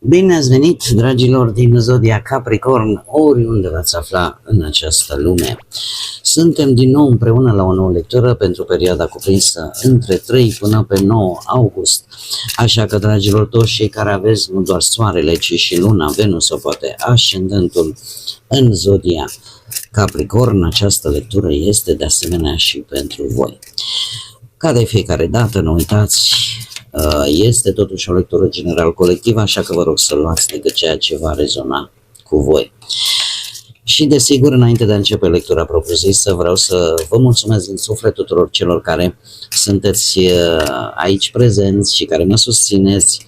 Bine ați venit, dragilor din Zodia Capricorn, oriunde v-ați afla în această lume. Suntem din nou împreună la o nouă lectură pentru perioada cuprinsă între 3 până pe 9 august. Așa că, dragilor, toți cei care aveți nu doar soarele, ci și luna, Venus sau poate ascendentul în Zodia Capricorn, această lectură este de asemenea și pentru voi. Ca de fiecare dată, nu uitați, este totuși o lectură general colectivă, așa că vă rog să luați decât ceea ce va rezona cu voi. Și desigur, înainte de a începe lectura propriu-zisă, vreau să vă mulțumesc din suflet tuturor celor care sunteți aici prezenți și care mă susțineți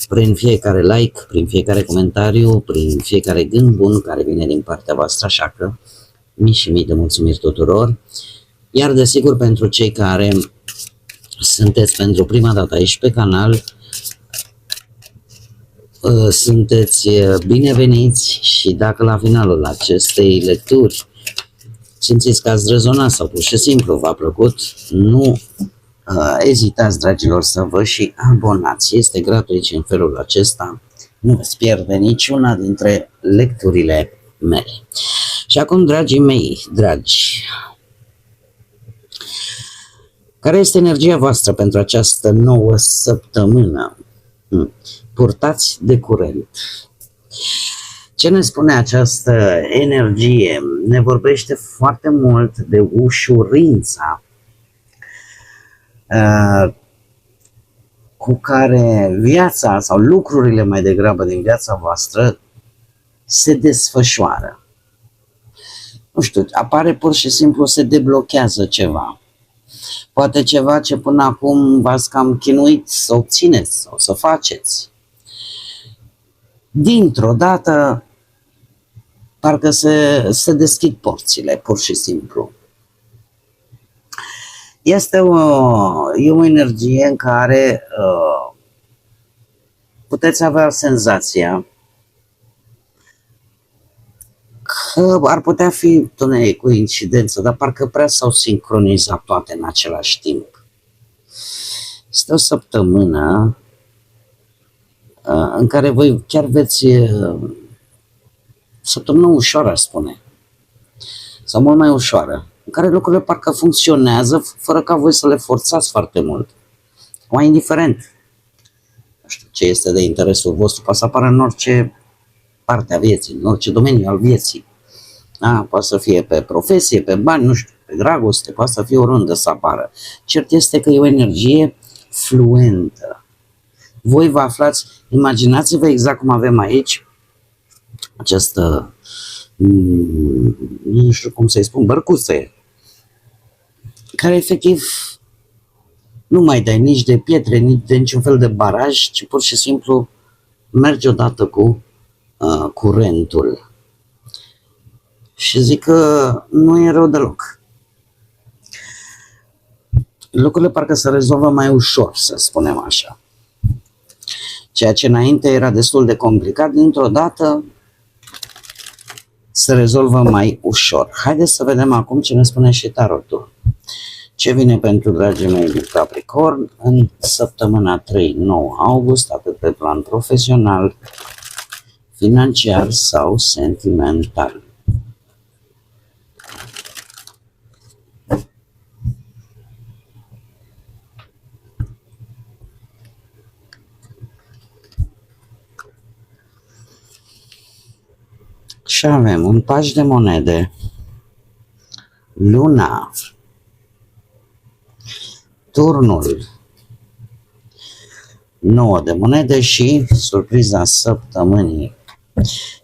prin fiecare like, prin fiecare comentariu, prin fiecare gând bun care vine din partea voastră, așa că mii și mii de mulțumiri tuturor. Iar desigur, pentru cei care sunteți pentru prima dată aici pe canal, sunteți bineveniți și dacă la finalul acestei lecturi simțiți că ați rezonat sau pur și simplu v-a plăcut, nu ezitați, dragilor, să vă și abonați. Este gratuit și în felul acesta nu veți pierde niciuna dintre lecturile mele. Și acum, dragii mei, dragi, care este energia voastră pentru această nouă săptămână? Purtați de curent. Ce ne spune această energie? Ne vorbește foarte mult de ușurința cu care viața sau lucrurile mai degrabă din viața voastră se desfășoară. Nu știu, apare pur și simplu, se deblochează ceva. Poate ceva ce până acum v-ați cam chinuit să obțineți sau să faceți. Dintr-o dată, parcă se deschid porțile, pur și simplu. E o energie în care puteți avea senzația că ar putea fi coincidență, dar parcă prea s-au sincronizat toate în același timp. Este o săptămână în care voi chiar veți, săptămână ușoară, aș spune, sau mult mai ușoară, în care lucrurile parcă funcționează fără ca voi să le forțați foarte mult. Mai indiferent. Nu știu ce este de interesul vostru, poate să apară în orice parte a vieții, în orice domeniu al vieții. Poate să fie pe profesie, pe bani, nu știu, pe dragoste, poate să fie oriunde să apară. Cert este că e o energie fluentă. Voi vă aflați, imaginați-vă exact cum avem aici această, nu știu cum să-i spun, bărcuță, care efectiv nu mai dai nici de pietre, nici de niciun fel de baraj, ci pur și simplu merge odată cu curentul. Și zic că nu e rău deloc. Lucrurile parcă se rezolvă mai ușor, să spunem așa. Ceea ce înainte era destul de complicat, dintr-o dată se rezolvă mai ușor. Haideți să vedem acum ce ne spune și tarotul. Ce vine pentru dragii mei din Capricorn în săptămâna 3-9 august, atât pe plan profesional, financiar sau sentimental. Și avem un paș de monede, luna, turnul, 9 de monede și surpriza săptămânii.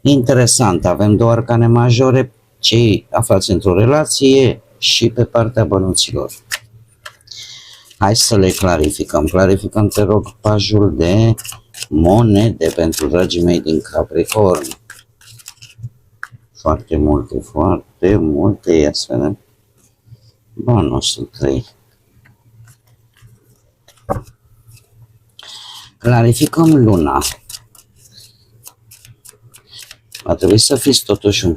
Interesant, avem două arcane majore, cei aflați într-o relație și pe partea bănuților. Hai să le clarificăm. Clarificăm, te rog, pajul de monede pentru dragii mei din Capricorn. Foarte multe, ia să vedem. Bă, nu sunt 3. Clarificăm luna. Va trebui să fiți totuși un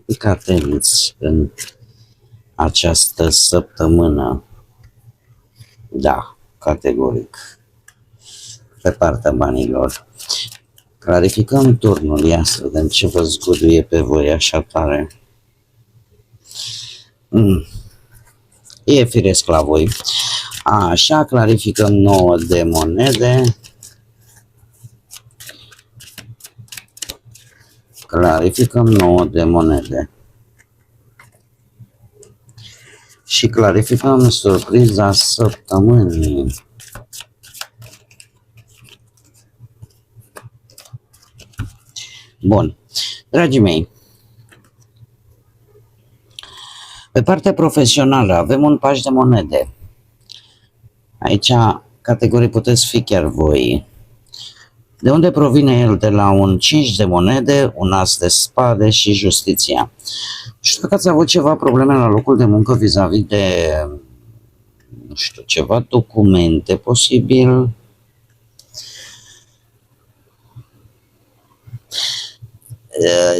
pic atenți în această săptămână. Da, categoric. Pe partea banilor. Clarificăm turnul, ia să vedem ce vă zguduie pe voi așa tare. E firesc la voi. Așa, clarificăm 9 de monede. Clarificăm 9 de monede. Și clarificăm surpriza săptămânii. Bun. Dragii mei, pe partea profesională avem un paș de monede. Aici, categorii puteți fi chiar voi. De unde provine el? De la un 5 de monede, un as de spade și justiția. Și dacă ați avut ceva probleme la locul de muncă vis-a-vis de, nu știu, ceva documente, posibil,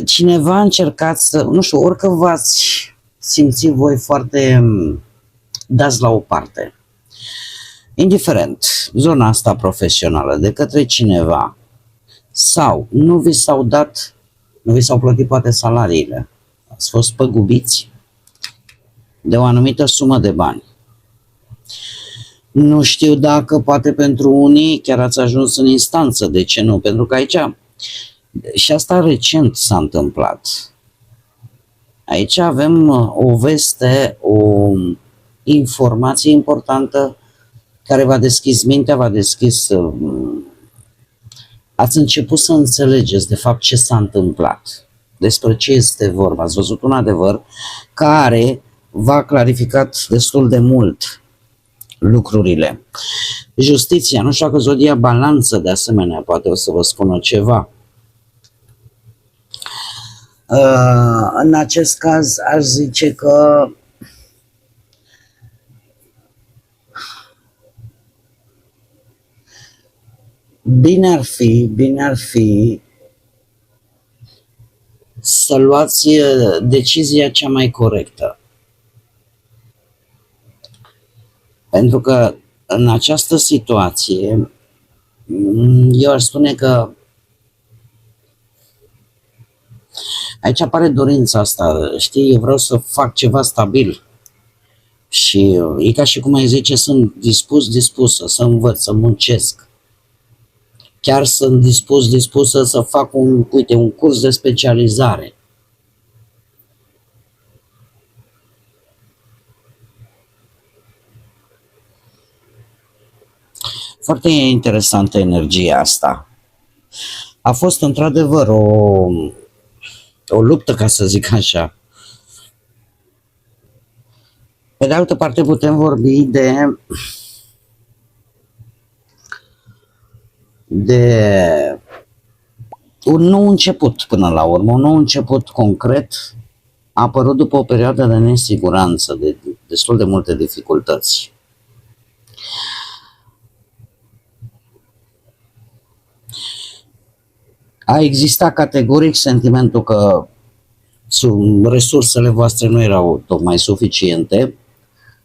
cineva a încercat să, nu știu, orică v-ați simțit voi foarte dați la o parte. Indiferent, zona asta profesională, de către cineva, sau nu vi s-au dat, nu vi s-au plătit poate salariile, ați fost păgubiți de o anumită sumă de bani. Nu știu dacă poate pentru unii chiar ați ajuns în instanță, de ce nu? Pentru că aici, și asta recent s-a întâmplat, aici avem o veste, o informație importantă care v-a deschis mintea, v-a deschis, ați început să înțelegeți de fapt ce s-a întâmplat, despre ce este vorba. Ați văzut un adevăr care v-a clarificat destul de mult lucrurile. Justiția, nu știu dacă zodia balanță de asemenea, poate o să vă spună ceva. În acest caz aș zice că bine ar fi să luați decizia cea mai corectă. Pentru că în această situație eu aș spune că aici apare dorința asta, știi, eu vreau să fac ceva stabil și e ca și cum ai zice, sunt dispusă să învăț, să muncesc. Chiar sunt dispusă să fac un curs de specializare. Foarte interesantă energia asta. A fost într-adevăr o luptă, ca să zic așa. Pe de altă parte putem vorbi de un nou început până la urmă, un nou început concret a apărut după o perioadă de nesiguranță, de destul de multe dificultăți. A existat categoric sentimentul că resursele voastre nu erau tocmai suficiente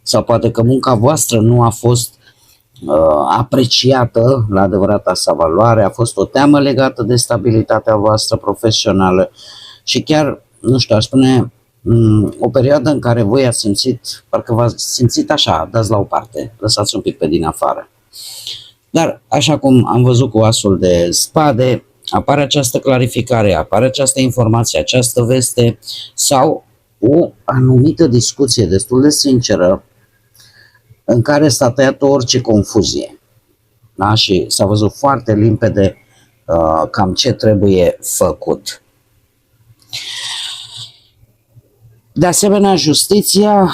sau poate că munca voastră nu a fost apreciată la adevărata sa valoare, a fost o teamă legată de stabilitatea voastră profesională și chiar, nu știu, aș spune, o perioadă în care voi ați simțit, parcă v-ați simțit așa, dați la o parte, lăsați un pic pe din afară. Dar, așa cum am văzut cu asul de spade, apare această clarificare, apare această informație, această veste sau o anumită discuție destul de sinceră în care s-a tăiat orice confuzie. Da? Și s-a văzut foarte limpede cam ce trebuie făcut. De asemenea, justiția,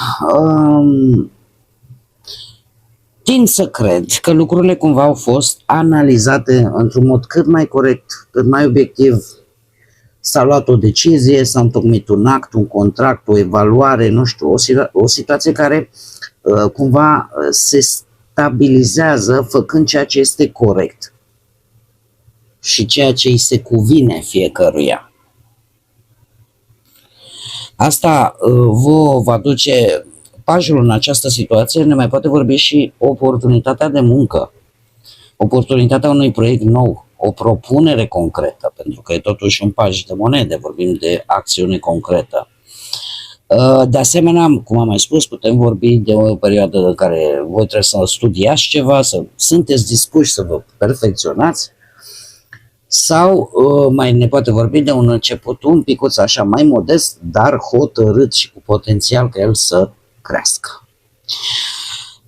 tind să cred că lucrurile cumva au fost analizate într-un mod cât mai corect, cât mai obiectiv. S-a luat o decizie, s-a întocmit un act, un contract, o evaluare, nu știu, o situație care cumva se stabilizează făcând ceea ce este corect și ceea ce îi se cuvine fiecăruia. Asta vă va duce, pajul în această situație ne mai poate vorbi și oportunitatea de muncă, oportunitatea unui proiect nou, o propunere concretă, pentru că e totuși un paș de monede, vorbim de acțiune concretă. De asemenea, cum am mai spus, putem vorbi de o perioadă în care voi trebuie să studiați ceva, să sunteți dispuși să vă perfecționați, sau mai ne poate vorbi de un început un picuț așa mai modest, dar hotărât și cu potențial ca el să crească.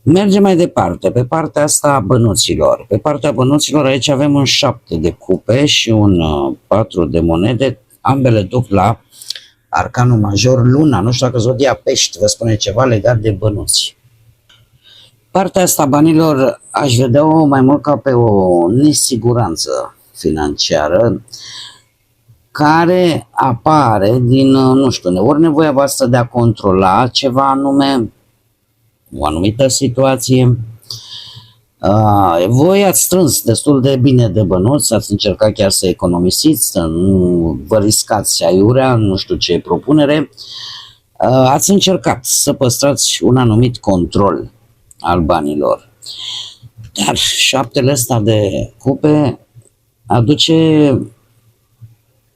Mergem mai departe, pe partea asta a bănuților. Pe partea bănuților aici avem un 7 de cupe și un 4 de monede, ambele duc la arcanul major Luna. Nu știu dacă zodia Pești vă spune ceva legat de bănuți. Partea asta banilor aș vedea-o mai mult ca pe o nesiguranță financiară care apare din, nu știu, ori nevoia voastră de a controla ceva anume, o anumită situație. Voi ați strâns destul de bine de bănuți, ați încercat chiar să economisiți, să nu vă riscați aiurea, nu știu ce propunere. Ați încercat să păstrați un anumit control al banilor. Dar șaptele ăsta de cupe aduce,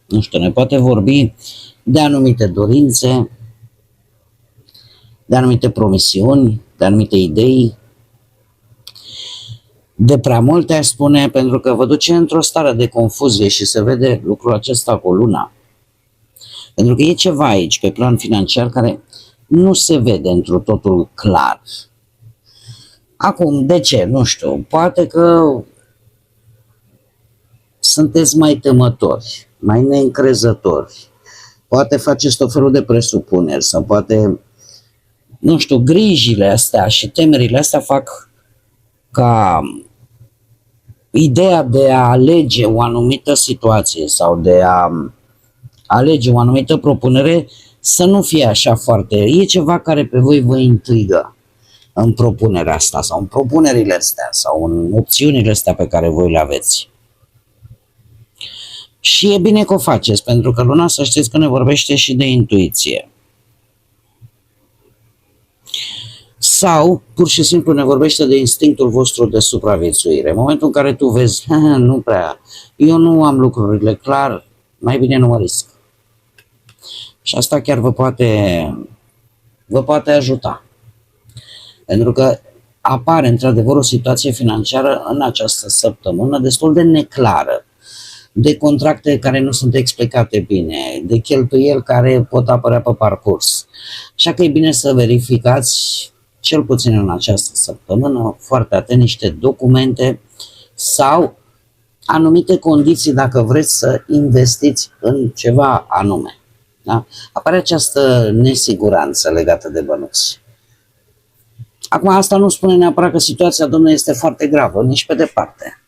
nu știu, ne poate vorbi de anumite dorințe, de anumite promisiuni, de anumite idei, de prea multe aș spune, pentru că vă duce într-o stare de confuzie și se vede lucrul acesta cu luna. Pentru că e ceva aici pe plan financiar care nu se vede într-o totul clar. Acum, de ce? Nu știu, poate că sunteți mai temători, mai neîncrezători, poate faceți tot felul de presupuneri sau poate, nu știu, grijile astea și temerile astea fac ca ideea de a alege o anumită situație sau de a alege o anumită propunere să nu fie așa foarte... E ceva care pe voi vă intrigă în propunerea asta sau în propunerile astea sau în opțiunile astea pe care voi le aveți. Și e bine că o faceți, pentru că luna, să știți că ne vorbește și de intuiție. Sau, pur și simplu, ne vorbește de instinctul vostru de supraviețuire. În momentul în care tu vezi, nu prea, eu nu am lucrurile clar, mai bine nu mă risc. Și asta chiar vă poate ajuta. Pentru că apare, într-adevăr, o situație financiară în această săptămână destul de neclară, de contracte care nu sunt explicate bine, de cheltuieli care pot apărea pe parcurs. Așa că e bine să verificați, cel puțin în această săptămână, foarte atent niște documente sau anumite condiții dacă vreți să investiți în ceva anume. Da? Apare această nesiguranță legată de bănuți. Acum, asta nu spune neapărat că situația, domnule, este foarte gravă, nici pe departe.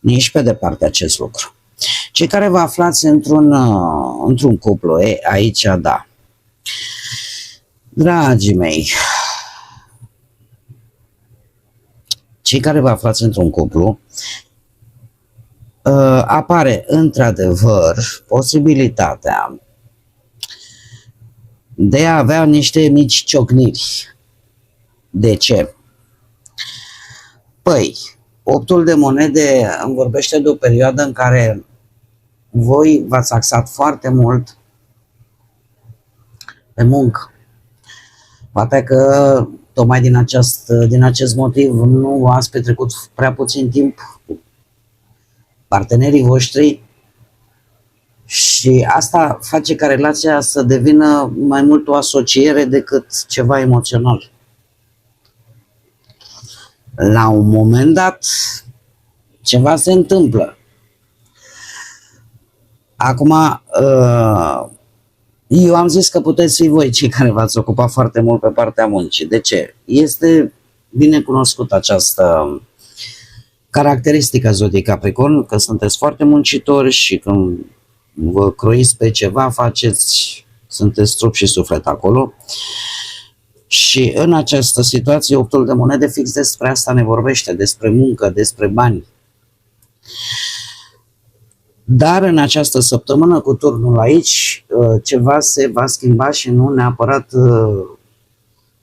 Nici pe departe acest lucru. Cei care vă aflați într-un cuplu, aici da. Dragii mei, cei care vă aflați într-un cuplu, apare într-adevăr posibilitatea de a avea niște mici ciocniri. De ce? Păi, optul de monede îmi vorbește de o perioadă în care voi v-ați axat foarte mult pe muncă. Poate că tocmai din acest motiv nu ați petrecut prea puțin timp cu partenerii voștri și asta face ca relația să devină mai mult o asociere decât ceva emoțional. La un moment dat, ceva se întâmplă. Acum, eu am zis că puteți fi voi cei care v-ați ocupat foarte mult pe partea muncii. De ce? Este bine cunoscută această caracteristică zodiei Capricorn, că sunteți foarte muncitori și când vă croiți pe ceva, sunteți trup și suflet acolo. Și în această situație, optul de monede fix despre asta ne vorbește, despre muncă, despre bani. Dar în această săptămână, cu turnul aici, ceva se va schimba și nu neapărat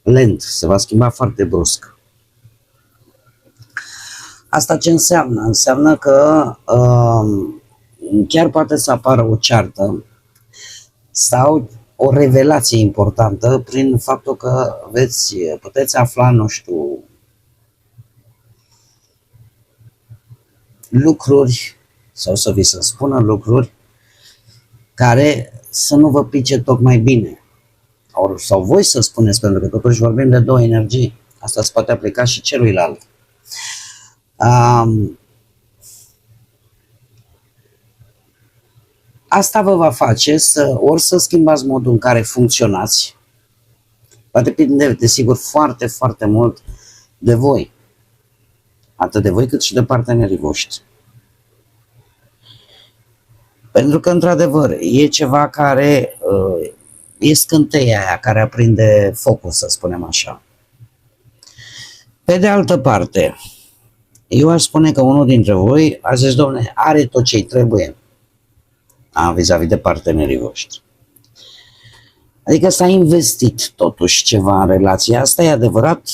lent, se va schimba foarte brusc. Asta ce înseamnă? Înseamnă că chiar poate să apară o ceartă sau o revelație importantă prin faptul că puteți afla, nu știu, lucruri sau să vi se spună lucruri care să nu vă pice tocmai bine. Sau voi să spuneți, pentru că totuși vorbim de două energii. Asta se poate aplica și celuilalt. Asta vă va face ori să schimbați modul în care funcționați. Va depinde, desigur, foarte, foarte mult de voi. Atât de voi cât și de partenerii voștri. Pentru că, într-adevăr, e ceva care e scânteia aia care aprinde focul, să spunem așa. Pe de altă parte, eu aș spune că unul dintre voi a zis, dom'le, are tot ce-i trebuie vis-a-vis de partenerii voștri. Adică s-a investit totuși ceva în relația asta, e adevărat,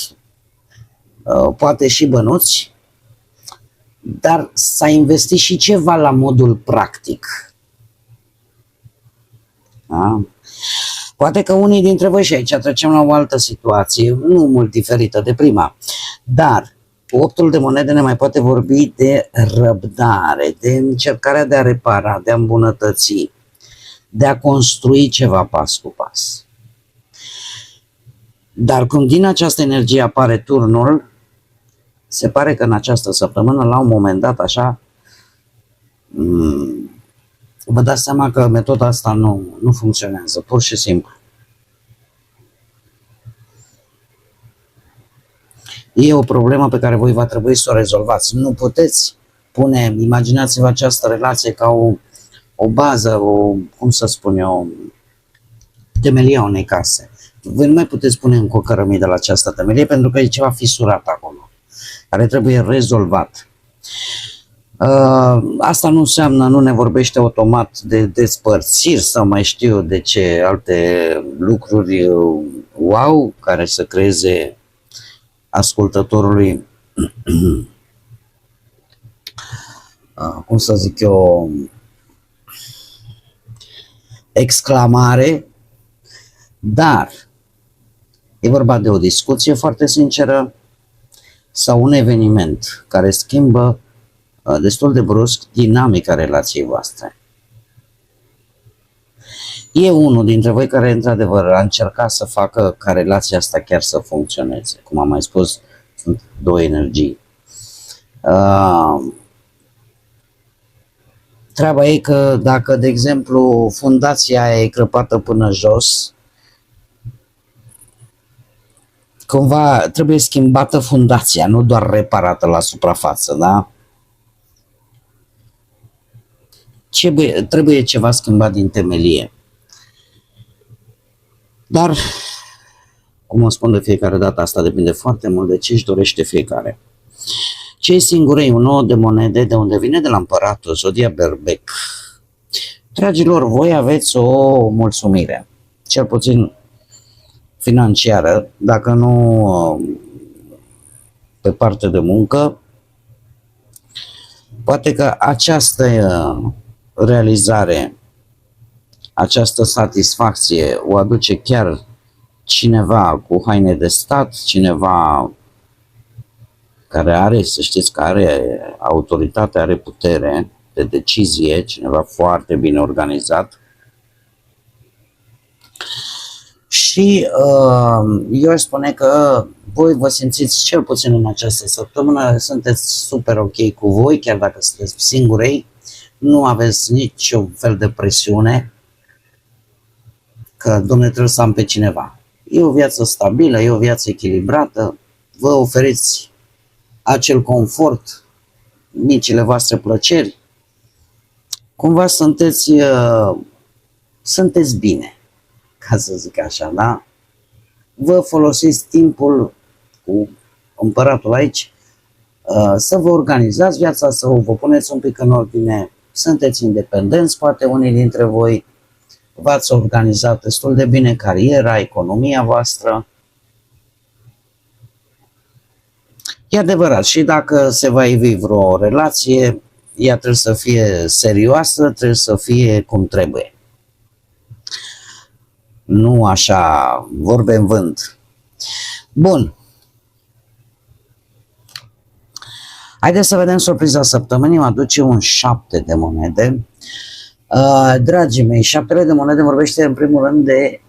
poate și bănuți, dar s-a investit și ceva la modul practic. Da? Poate că unii dintre voi, și aici trecem la o altă situație, nu mult diferită de prima, dar cu optul de monede ne mai poate vorbi de răbdare, de încercarea de a repara, de a îmbunătăți, de a construi ceva pas cu pas. Dar cum din această energie apare turnul, se pare că în această săptămână, la un moment dat, așa, vă dați seama că metoda asta nu funcționează, pur și simplu. E o problemă pe care voi va trebui să o rezolvați. Nu puteți pune, imaginați-vă această relație ca o bază, cum să spun eu, temelia unei case. Voi nu mai puteți pune încă o cărămidă la această temelie pentru că e ceva fisurat acolo, care trebuie rezolvat. Asta nu înseamnă, nu ne vorbește automat de despărțiri sau mai știu de ce alte lucruri wow, care să creeze ascultătorului, cum să zic eu, exclamare, dar e vorba de o discuție foarte sinceră sau un eveniment care schimbă destul de brusc dinamica relației voastre. E unul dintre voi care, într-adevăr, a încercat să facă ca relația asta chiar să funcționeze. Cum am mai spus, sunt două energii. Treaba e că dacă, de exemplu, fundația e crăpată până jos, cumva trebuie schimbată fundația, nu doar reparată la suprafață, da? Trebuie ceva schimbat din temelie. Dar, cum o spun de fiecare dată, asta depinde foarte mult de ce își dorește fiecare. Cei singurei, un nou de monede, de unde vine de la împăratul, zodia Berbec. Dragilor, voi aveți o mulțumire, cel puțin financiară, dacă nu pe parte de muncă. Poate că această realizare, această satisfacție o aduce chiar cineva cu haine de stat, cineva care are, să știți că are autoritate, are putere de decizie, cineva foarte bine organizat. Și eu aș spune că voi vă simțiți, cel puțin în această săptămână, sunteți super ok cu voi, chiar dacă sunteți singurei, nu aveți niciun fel de presiune că, dom'le, trebuie să am pe cineva. E o viață stabilă, e o viață echilibrată, vă oferiți acel confort, micile voastre plăceri, cumva sunteți bine, ca să zic așa, da? Vă folosiți timpul cu împăratul aici să vă organizați viața, să vă puneți un pic în ordine, sunteți independenți, poate unii dintre voi v-ați organizat destul de bine cariera, economia voastră. E adevărat, și dacă se va ivi vreo relație, ea trebuie să fie serioasă, trebuie să fie cum trebuie. Nu așa, vorbe în vânt. Bun. Haideți să vedem surpriza săptămânii, mă aduce un 7 de monede. Dragii mei, 7 de monede vorbește în primul rând de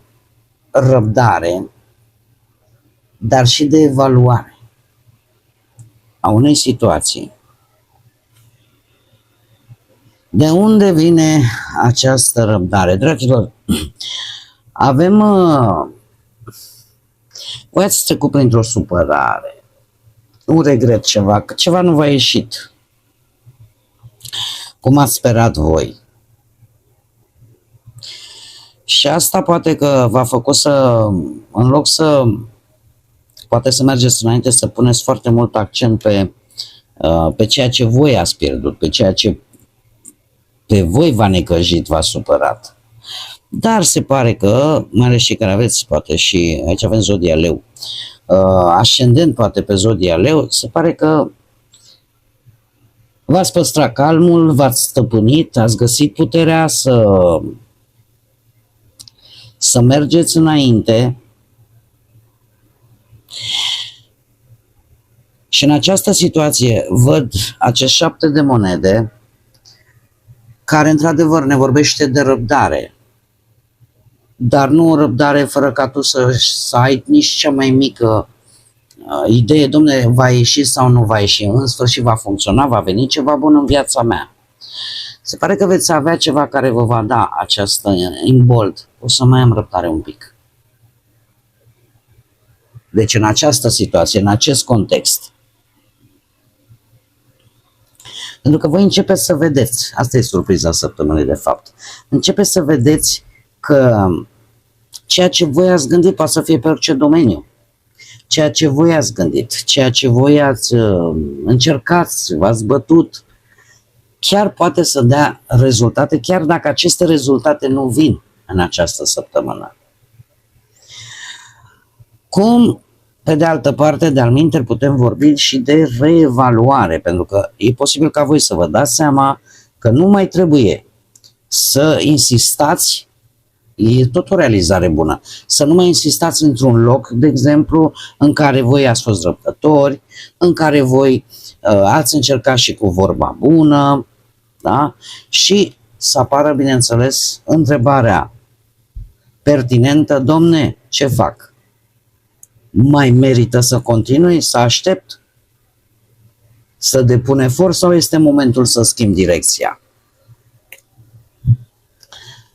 răbdare, dar și de evaluare a unei situații. De unde vine această răbdare? Dragilor, avem... voi ați trecut printr-o supărare, un regret, că ceva nu v-a ieșit cum ați sperat voi. Și asta poate că v-a făcut să, în loc să, poate să mergeți înainte, să puneți foarte mult accent pe ceea ce voi ați pierdut, pe ceea ce pe voi v-a necăjit, v-a supărat. Dar se pare că, mai ales și care aveți, poate și, aici avem zodia leu, ascendent poate pe zodia leu, se pare că v-ați păstrat calmul, v-ați stăpânit, ați găsit puterea să mergeți înainte. Și în această situație văd acest 7 de monede care într-adevăr ne vorbește de răbdare, dar nu o răbdare fără ca tu să ai nici cea mai mică idee, dom'le, va ieși sau nu va ieși, în sfârșit va funcționa, va veni ceva bun în viața mea. Se pare că veți avea ceva care vă va da această imbold. O să mai am răbdare un pic. Deci în această situație, în acest context. Pentru că voi începeți să vedeți, asta e surpriza săptămânii de fapt, începeți să vedeți că ceea ce voi ați gândit poate să fie pe orice domeniu. Ceea ce voi ați gândit, ceea ce voi ați încercat, v-ați bătut, chiar poate să dea rezultate, chiar dacă aceste rezultate nu vin în această săptămână. Cum, pe de altă parte, de alminteri putem vorbi și de reevaluare, pentru că e posibil ca voi să vă dați seama că nu mai trebuie să insistați. E tot o realizare bună. Să nu mai insistați într-un loc, de exemplu, în care voi ați fost răbdători, în care voi ați încercat și cu vorba bună, da? Și să apară, bineînțeles, întrebarea pertinentă, domne, ce fac? Mai merită să continui, să aștept, să depun efort sau este momentul să schimb direcția?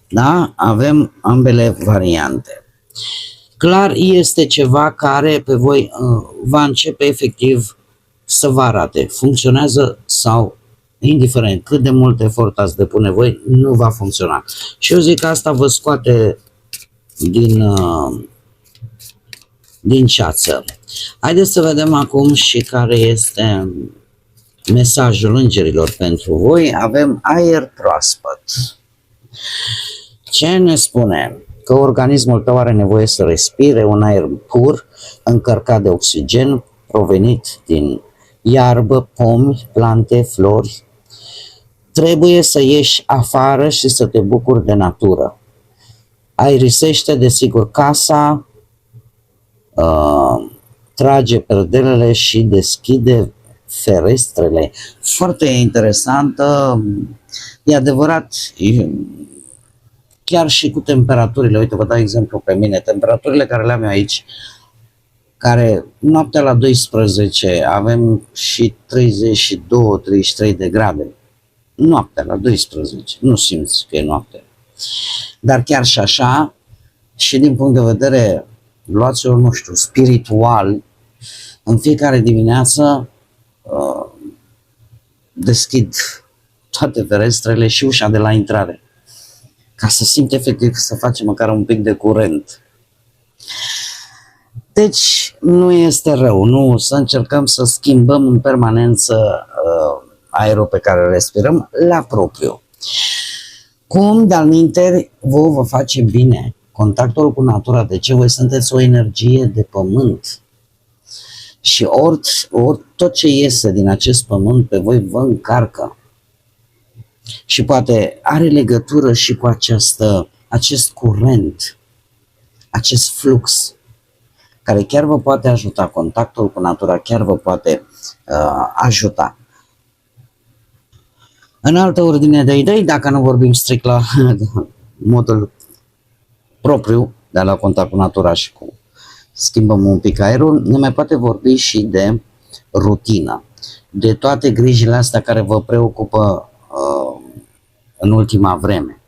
Da? Avem ambele variante. Clar este ceva care pe voi va începe efectiv să vă arate. Funcționează sau, indiferent cât de mult efort ați depune voi, nu va funcționa. Și eu zic că asta vă scoate din ceață. Haideți să vedem acum și care este mesajul îngerilor pentru voi. Avem aer proaspăt. Ce ne spune? Că organismul tău are nevoie să respire un aer pur, încărcat de oxigen, provenit din iarbă, pomi, plante, flori. Trebuie să ieși afară și să te bucuri de natură. Aerisește, desigur, casa, trage perdelele și deschide ferestrele. Foarte interesantă, e adevărat, chiar și cu temperaturile. Uite, vă dau exemplu pe mine, temperaturile care le am eu aici, care noaptea la 12 avem și 32-33 de grade. Noaptea la 12, nu simți că e noapte. Dar chiar și așa, și din punct de vedere, luați-o, nu știu, spiritual, în fiecare dimineață deschid toate ferestrele și ușa de la intrare, ca să simt efectiv că să facem măcar un pic de curent. Deci nu este rău, nu să încercăm să schimbăm în permanență aerul pe care îl respirăm la propriu. Cum, de-al minteri, vă face bine contactul cu natura. De ce? Voi sunteți o energie de pământ. Și tot ce iese din acest pământ pe voi vă încarcă. Și poate are legătură și cu acest curent, acest flux, care chiar vă poate ajuta, contactul cu natura chiar vă poate ajuta. În altă ordine de idei, dacă nu vorbim strict la modul propriu de a lua contact cu natura și cu schimbăm un pic aerul, ne mai poate vorbi și de rutină, de toate grijile astea care vă preocupă în ultima vreme.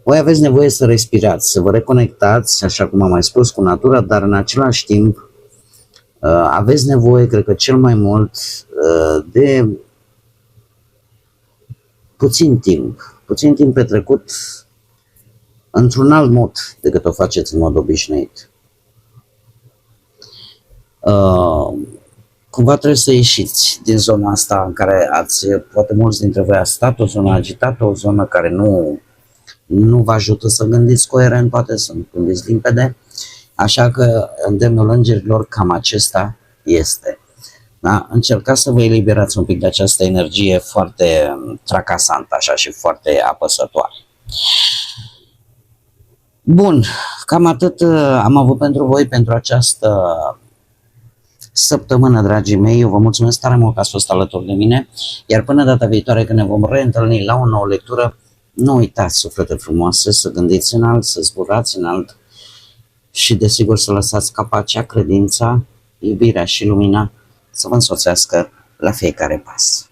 Voi aveți nevoie să respirați, să vă reconectați, așa cum am mai spus, cu natura, dar în același timp aveți nevoie, cred că cel mai mult, de puțin timp petrecut într-un alt mod decât o faceți în mod obișnuit. Cumva trebuie să ieșiți din zona asta în care poate mulți dintre voi ați stat, o zonă agitată, o zonă care nu vă ajută să gândiți coerent, poate să gândiți limpede, așa că îndemnul îngerilor cam acesta este. Da? Încercați să vă eliberați un pic de această energie foarte tracasantă așa și foarte apăsătoare. Bun, cam atât am avut pentru voi pentru această săptămână, dragii mei. Eu vă mulțumesc tare mult că ați fost alături de mine, iar până data viitoare când ne vom reîntâlni la o nouă lectură, nu uitați, suflete frumoase, să gândiți înalt, să zburați înalt și desigur să lăsați ca pacea, credința, iubirea și lumina să vă însoțească la fiecare pas.